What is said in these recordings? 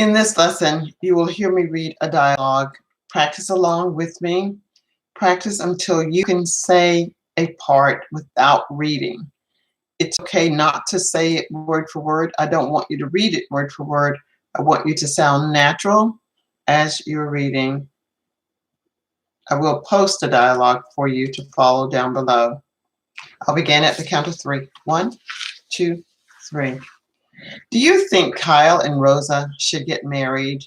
In this lesson, you will hear me read a dialogue. Practice along with me. Practice until you can say a part without reading. It's okay not to say it word for word. I don't want you to read it word for word. I want you to sound natural as you're reading. I will post a dialogue for you to follow down below. I'll begin at the count of 3. 1, 2, 3. Do you think Kyle and Rosa should get married?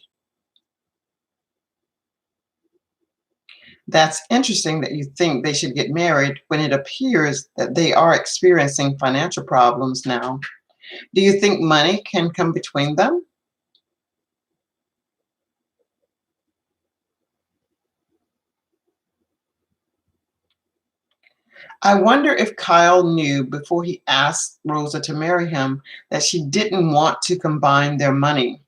That's interesting that you think they should get married when it appears that they are experiencing financial problems now. Do you think money can come between them? I wonder if Kyle knew before he asked Rosa to marry him that she didn't want to combine their money.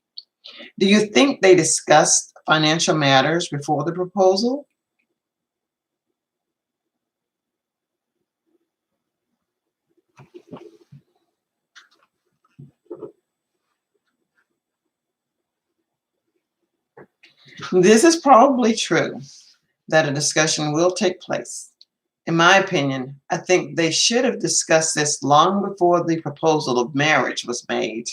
Do you think they discussed financial matters before the proposal? This is probably true, that a discussion will take place. In my opinion, I think they should have discussed this long before the proposal of marriage was made.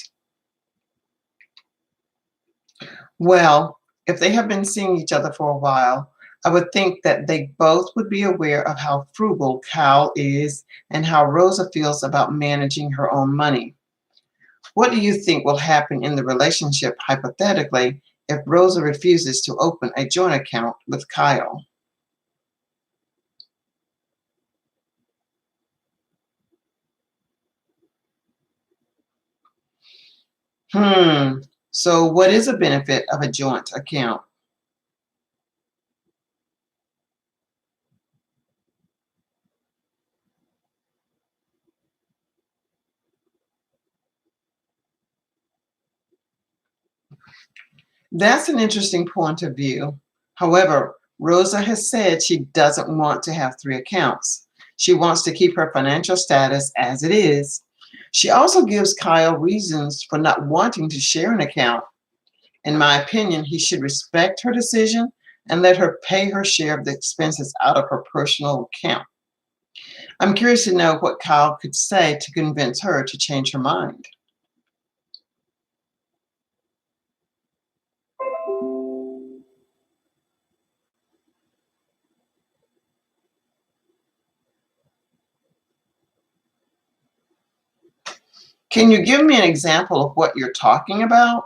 Well, if they have been seeing each other for a while, I would think that they both would be aware of how frugal Cal is and how Rosa feels about managing her own money. What do you think will happen in the relationship, hypothetically, if Rosa refuses to open a joint account with Kyle? So what is a benefit of a joint account? That's an interesting point of view. However, Rosa has said she doesn't want to have 3 accounts. She wants to keep her financial status as it is. She also gives Kyle reasons for not wanting to share an account. In my opinion, he should respect her decision and let her pay her share of the expenses out of her personal account. I'm curious to know what Kyle could say to convince her to change her mind. Can you give me an example of what you're talking about?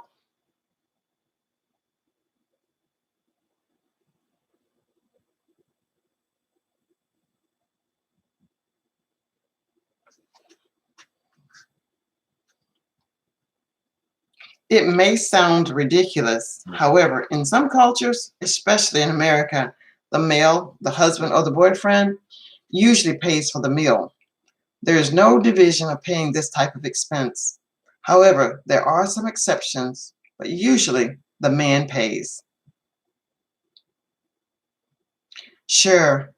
It may sound ridiculous. However, in some cultures, especially in America, the male, the husband, or the boyfriend usually pays for the meal. There is no division of paying this type of expense. However, there are some exceptions, but usually the man pays. Sure,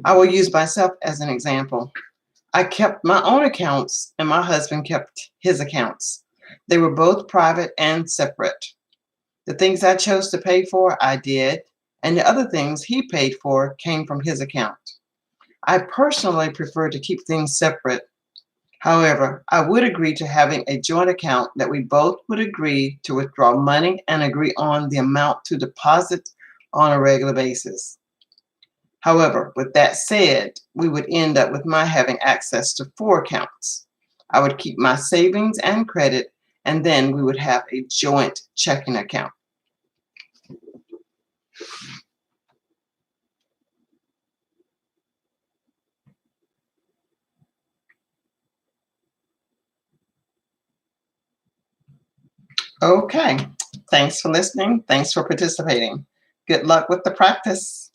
I will use myself as an example. I kept my own accounts and my husband kept his accounts. They were both private and separate. The things I chose to pay for, I did, and the other things he paid for came from his account. I personally prefer to keep things separate. However, I would agree to having a joint account that we both would agree to withdraw money and agree on the amount to deposit on a regular basis. However, with that said, we would end up with my having access to 4 accounts. I would keep my savings and credit, and then we would have a joint checking account. Okay, thanks for listening. Thanks for participating. Good luck with the practice.